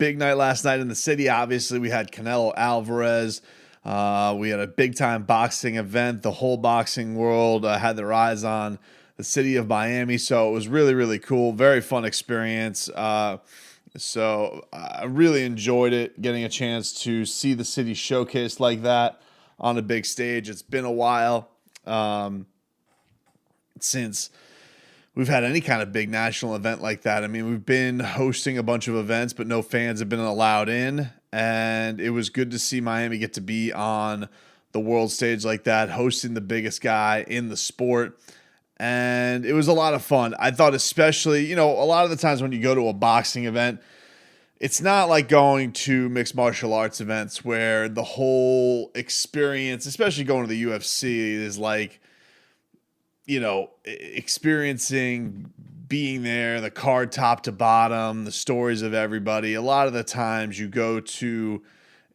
big night last night in the city. Obviously, we had Canelo Alvarez. We had a big time boxing event. The whole boxing world had their eyes on the city of Miami. So it was really, really cool. Very fun experience. So I really enjoyed it, getting a chance to see the city showcased like that on a big stage. It's been a while since we've had any kind of big national event like that. I mean, we've been hosting a bunch of events, but no fans have been allowed in. And it was good to see Miami get to be on the world stage like that, hosting the biggest guy in the sport. And it was a lot of fun. I thought especially, a lot of the times when you go to a boxing event, it's not like going to mixed martial arts events where the whole experience, especially going to the UFC, is like, experiencing being there, the card top to bottom, the stories of everybody. A lot of the times you go to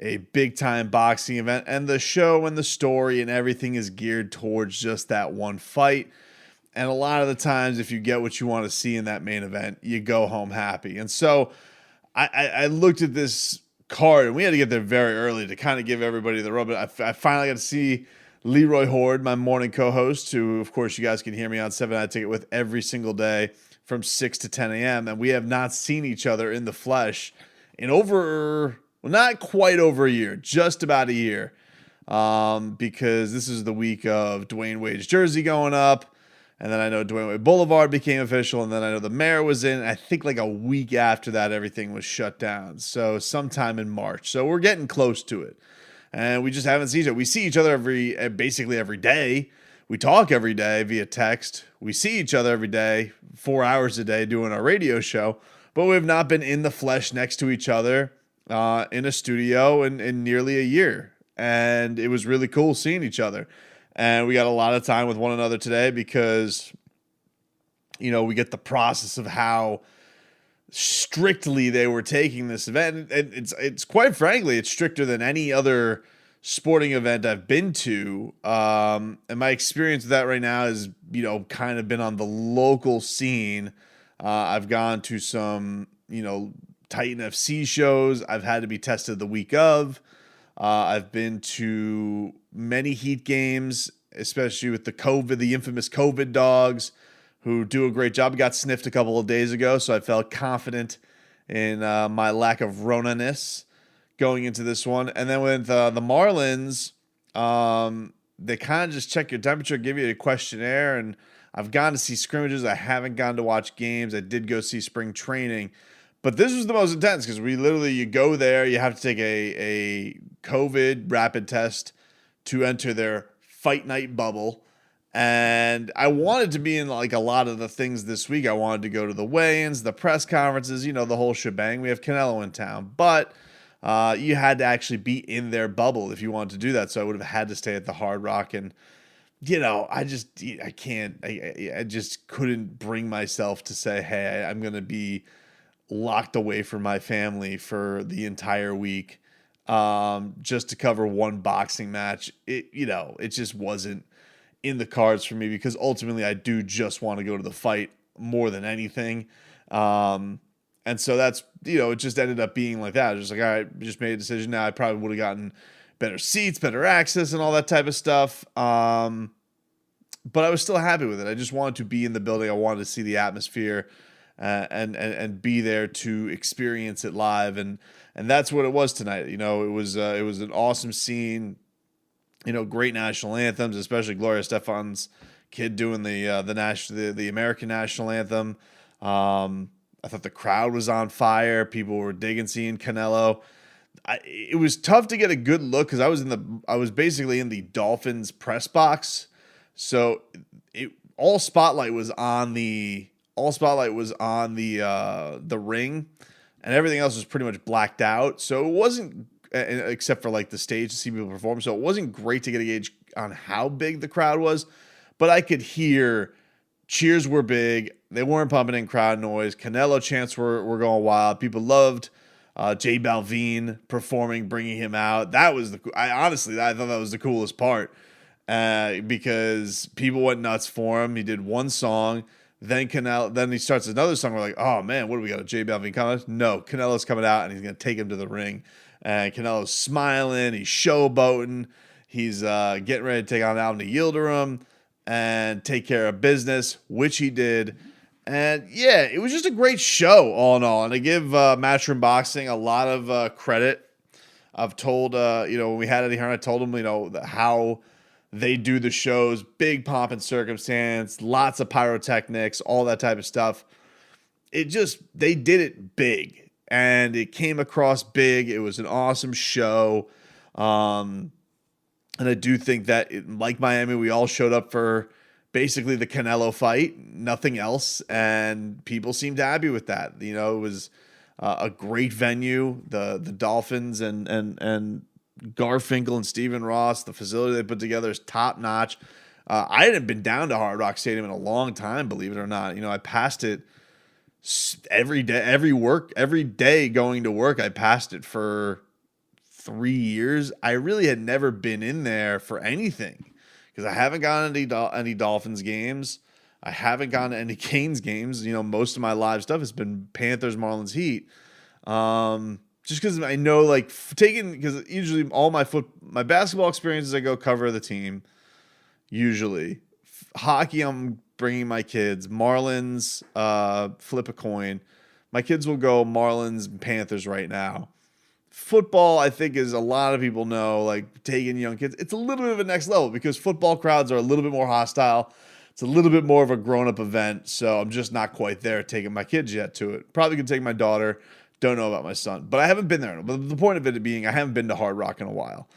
a big time boxing event and the show and the story and everything is geared towards just that one fight. And a lot of the times, if you get what you want to see in that main event, you go home happy. And so I looked at this card, and we had to get there very early to kind of give everybody the rub. I finally got to see Leroy Horde, my morning co-host, who, of course, you guys can hear me on 7 Night Ticket with every single day from 6 to 10 a.m. And we have not seen each other in the flesh in not quite over a year, just about a year, because this is the week of Dwayne Wade's jersey going up. And then I know Dwayne Wade Boulevard became official. And then I know the mayor was in. I think like a week after that, everything was shut down. So sometime in March. So we're getting close to it. And we just haven't seen each other. We see each other basically every day. We talk every day via text. We see each other every day, 4 hours a day doing our radio show. But we have not been in the flesh next to each other in a studio in nearly a year. And it was really cool seeing each other. And we got a lot of time with one another today because, we get the process of how strictly they were taking this event. And it's quite frankly, it's stricter than any other sporting event I've been to. And my experience with that right now is, kind of been on the local scene. I've gone to some, Titan FC shows. I've had to be tested the week of. I've been to many Heat games, especially with the infamous COVID dogs, who do a great job. Got sniffed a couple of days ago, so I felt confident in my lack of Rona-ness going into this one. And then with the Marlins, they kind of just check your temperature, give you a questionnaire, and I've gone to see scrimmages. I haven't gone to watch games. I did go see spring training. But this was the most intense because you go there, you have to take a COVID rapid test to enter their fight night bubble. And I wanted to be in like a lot of the things this week. I wanted to go to the weigh-ins, the press conferences, the whole shebang. We have Canelo in town. But you had to actually be in their bubble if you wanted to do that. So I would have had to stay at the Hard Rock. And, I just couldn't bring myself to say, hey, I'm going to be locked away from my family for the entire week just to cover one boxing match. It just wasn't in the cards for me because ultimately I do just want to go to the fight more than anything. And so that's, it just ended up being like that. I was just like, all right, just made a decision. Now I probably would have gotten better seats, better access and all that type of stuff. But I was still happy with it. I just wanted to be in the building. I wanted to see the atmosphere. And be there to experience it live, and that's what it was tonight. It was an awesome scene. Great national anthems, especially Gloria Stefan's kid doing the American national anthem. I thought the crowd was on fire. People were digging seeing Canelo. It was tough to get a good look because I was basically in the Dolphins press box, so all spotlight was on the ring, and everything else was pretty much blacked out. So it wasn't, except for like the stage to see people perform. So it wasn't great to get a gauge on how big the crowd was, but I could hear cheers were big. They weren't pumping in crowd noise. Canelo chants were going wild. People loved J Balvin performing, bringing him out. That was I thought that was the coolest part because people went nuts for him. He did one song. Then he starts another song. We're like, oh man, what do we got? A J Balvin coming? No, Canelo's coming out and he's gonna take him to the ring. And Canelo's smiling, he's showboating, he's getting ready to take on Avni Yildirim and take care of business, which he did. And yeah, it was just a great show all in all. And I give Matchroom Boxing a lot of credit. I've told, when we had Eddie Hearn, I told him, how they do the shows, big pomp and circumstance, lots of pyrotechnics, all that type of stuff. They did it big and it came across big. It was an awesome show. And I do think that, like Miami, we all showed up for basically the Canelo fight, nothing else. And people seemed happy with that. It was a great venue. The Dolphins and Garfinkel and Stephen Ross, the facility they put together is top notch. I hadn't been down to Hard Rock Stadium in a long time, believe it or not. I passed it every day going to work. I passed it for 3 years. I really had never been in there for anything because I haven't gone to any Dolphins games. I haven't gone to any Canes games. Most of my live stuff has been Panthers, Marlins, Heat. Just because I know, because usually all my basketball experiences, I go cover the team. Usually, hockey, I'm bringing my kids. Marlins, flip a coin. My kids will go Marlins and Panthers right now. Football, I think, is a lot of people know, taking young kids. It's a little bit of a next level because football crowds are a little bit more hostile. It's a little bit more of a grown-up event, so I'm just not quite there taking my kids yet to it. Probably could take my daughter. Don't know about my son, but I haven't been there. But the point of it being, I haven't been to Hard Rock in a while,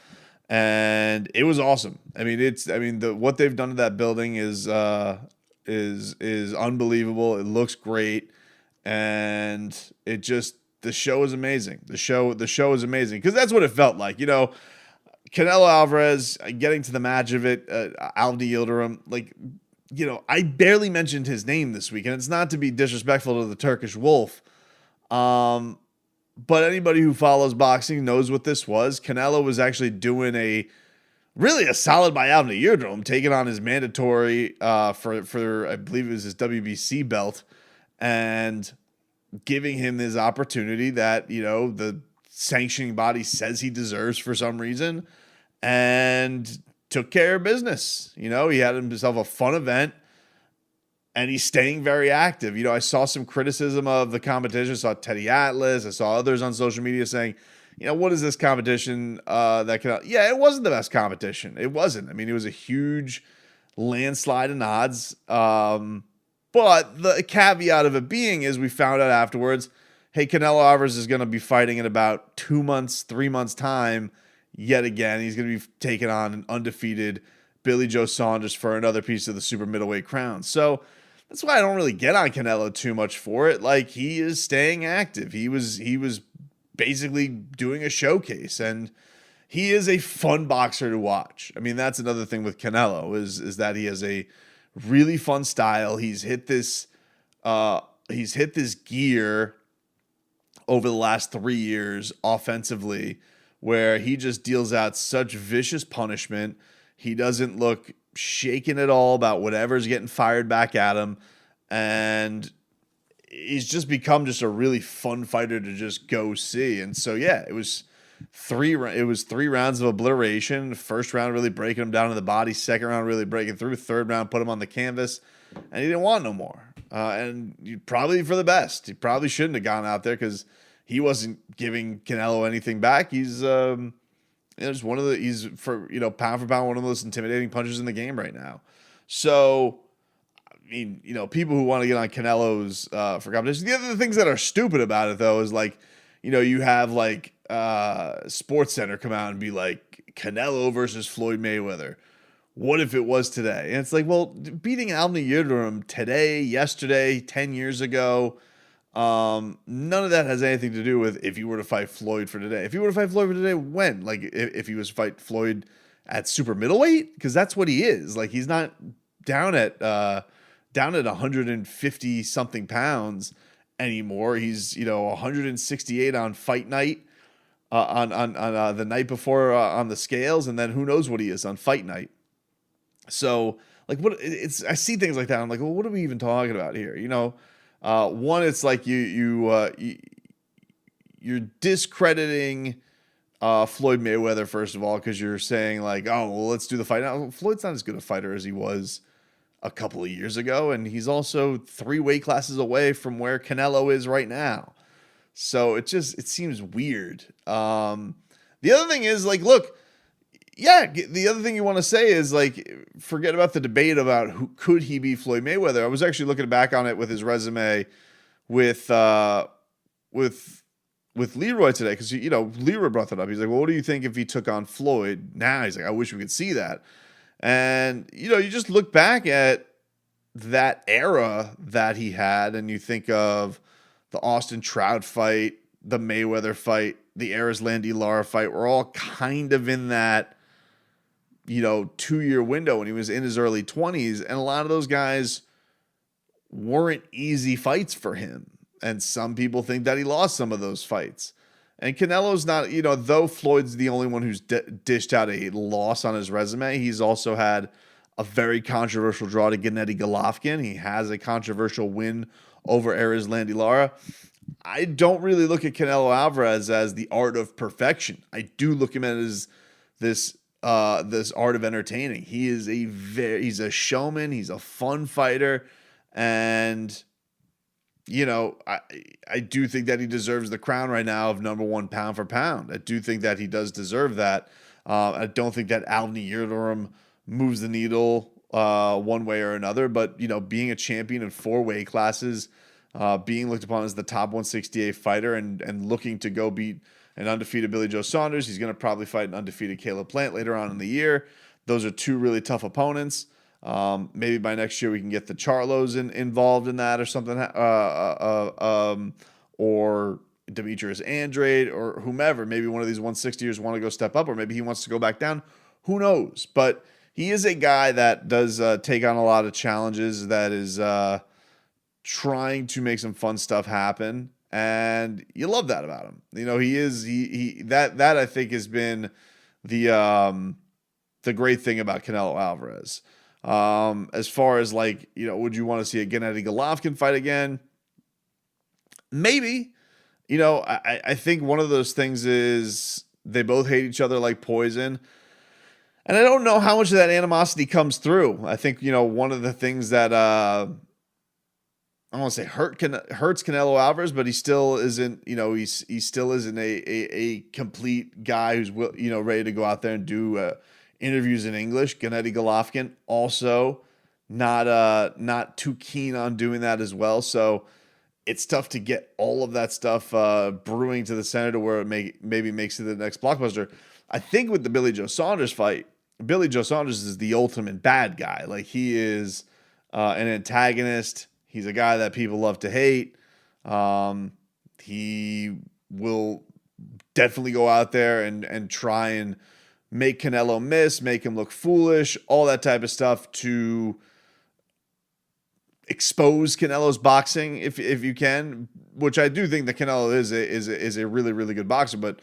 and it was awesome. What they've done to that building is unbelievable. It looks great, and the show is amazing. The show is amazing because that's what it felt like. Canelo Alvarez getting to the match of it, Avni Yildirim, I barely mentioned his name this week, and it's not to be disrespectful to the Turkish Wolf. But anybody who follows boxing knows what this was. Canelo was actually doing a solid by Avni Yildirim, taking on his mandatory for I believe it was his WBC belt, and giving him this opportunity that the sanctioning body says he deserves for some reason, and took care of business. He had himself a fun event. And he's staying very active. I saw some criticism of the competition. I saw Teddy Atlas. I saw others on social media saying, what is this competition Yeah, it wasn't the best competition. It wasn't. It was a huge landslide in odds. But the caveat of it being is we found out afterwards, hey, Canelo Alvarez is going to be fighting in about 3 months time yet again. He's going to be taking on an undefeated Billy Joe Saunders for another piece of the super middleweight crown. So that's why I don't really get on Canelo too much for it. He is staying active. He was basically doing a showcase, and he is a fun boxer to watch. That's another thing with Canelo is that he has a really fun style. He's hit this gear over the last 3 years offensively where he just deals out such vicious punishment. He doesn't look shaken at all about whatever's getting fired back at him, and he's just become just a really fun fighter to just go see. And so yeah, it was 3 rounds of obliteration. First round really breaking him down in the body, second round really breaking through, third round put him on the canvas, and he didn't want no more. And probably for the best. He probably shouldn't have gone out there because he wasn't giving Canelo anything back. He's just pound for pound, one of the most intimidating punchers in the game right now. So, people who want to get on Canelo's for competition. The other things that are stupid about it, though, is you have SportsCenter come out and be like, Canelo versus Floyd Mayweather. What if it was today? And it's beating Avni Yildirim today, yesterday, 10 years ago, none of that has anything to do with if you were to fight Floyd for today. If you were to fight Floyd for today, when? If he was to fight Floyd at super middleweight? Because that's what he is. He's not down at 150 something pounds anymore. He's 168 on fight night, on the night before on the scales, and then who knows what he is on fight night. So like what it's I see things like that. I'm like, well, what are we even talking about here? One, it's like you're discrediting Floyd Mayweather, first of all, because you're saying like, oh, well, let's do the fight now. Floyd's not as good a fighter as he was a couple of years ago, and he's also 3 weight classes away from where Canelo is right now. So it seems weird. The other thing is like, look, yeah, the other thing you want to say is like, forget about the debate about who could he be Floyd Mayweather. I was actually looking back on it with his resume with Leroy today, because Leroy brought that up. He's like, well, what do you think if he took on Floyd now? He's like, I wish we could see that. And you just look back at that era that he had, and you think of the Austin Trout fight, the Mayweather fight, the Landy Lara fight. We're all kind of in that 2-year window when he was in his early 20s, and a lot of those guys weren't easy fights for him. And some people think that he lost some of those fights. And Canelo's not, though Floyd's the only one who's dished out a loss on his resume, he's also had a very controversial draw to Gennady Golovkin. He has a controversial win over Landy Lara. I don't really look at Canelo Alvarez as the art of perfection. I do look at him as this art of entertaining. He's a showman. He's a fun fighter. And I do think that he deserves the crown right now of number 1 pound for pound. I do think that he does deserve that. I don't think that Avni Yildirim moves the needle one way or another, but being a champion in 4 weight classes, being looked upon as the top 168 fighter and looking to go beat an undefeated Billy Joe Saunders. He's going to probably fight an undefeated Caleb Plant later on in the year. Those are 2 really tough opponents. Maybe by next year we can get the Charlos involved in that or something, or Demetrius Andrade or whomever. Maybe one of these 160ers want to go step up, or maybe he wants to go back down. Who knows? But he is a guy that does take on a lot of challenges, that is trying to make some fun stuff happen, and you love that about him. That I think has been the great thing about Canelo Alvarez. As far as would you want to see a Gennady Golovkin fight again? Maybe. I think one of those things is they both hate each other like poison. And I don't know how much of that animosity comes through. I think, one of the things that I don't want to say hurts Canelo Alvarez, but he still isn't, he still isn't a complete guy who's ready to go out there and do interviews in English. Gennady Golovkin also not too keen on doing that as well. So it's tough to get all of that stuff brewing to the center to where it maybe makes it the next blockbuster. I think with the Billy Joe Saunders fight, Billy Joe Saunders is the ultimate bad guy. Like, he is an antagonist. He's a guy that people love to hate. He will definitely go out there and try and make Canelo miss, make him look foolish, all that type of stuff to expose Canelo's boxing if you can, which I do think that Canelo is a really, really good boxer, but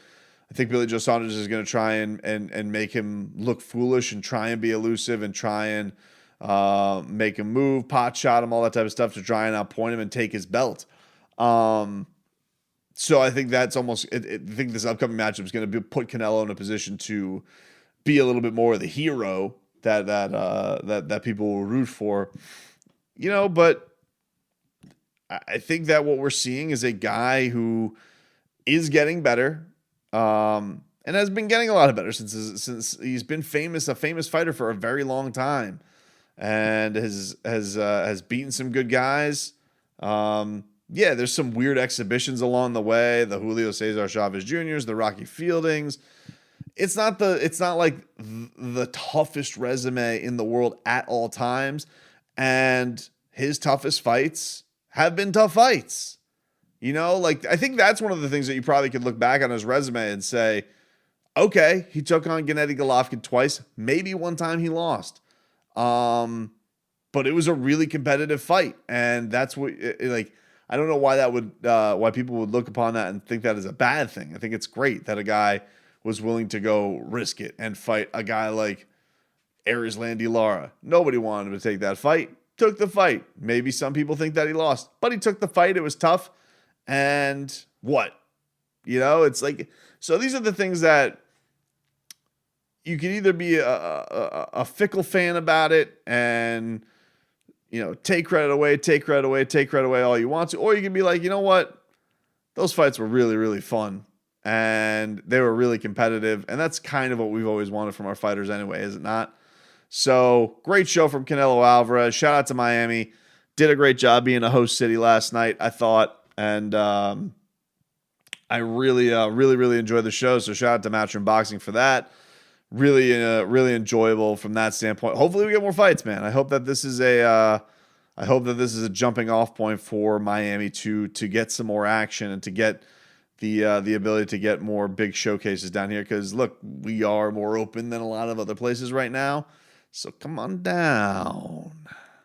I think Billy Joe Saunders is going to try and make him look foolish and try and be elusive and try and make him move, pot shot him, all that type of stuff to try and outpoint him and take his belt. So I think that's almost. I think this upcoming matchup is going to put Canelo in a position to be a little bit more of the hero that people will root for, But I think that what we're seeing is a guy who is getting better, and has been getting a lot better since he's been a famous fighter for a very long time, and has beaten some good guys. Yeah, there's some weird exhibitions along the way. The Julio Cesar Chavez Jr.'s, the Rocky Fieldings. It's not like the toughest resume in the world at all times. And his toughest fights have been tough fights. I think that's one of the things that you probably could look back on his resume and say, okay, he took on Gennady Golovkin twice. Maybe one time he lost. But it was a really competitive fight. And that's what, I don't know why why people would look upon that and think that is a bad thing. I think it's great that a guy was willing to go risk it and fight a guy like Erislandy Lara. Nobody wanted him to take that fight. Took the fight. Maybe some people think that he lost, but he took the fight. It was tough. And what? It's like, so these are the things that you can either be a fickle fan about it and, take credit away all you want to, or you can be like, you know what? Those fights were really, really fun and they were really competitive. And that's kind of what we've always wanted from our fighters anyway, is it not? So great show from Canelo Alvarez. Shout out to Miami. Did a great job being a host city last night, I thought. And I really enjoyed the show. So shout out to Matchroom Boxing for that. Really enjoyable from that standpoint. Hopefully we get more fights, man. I hope that this is a jumping off point for Miami to get some more action and to get the ability to get more big showcases down here. Because look, we are more open than a lot of other places right now. So come on down.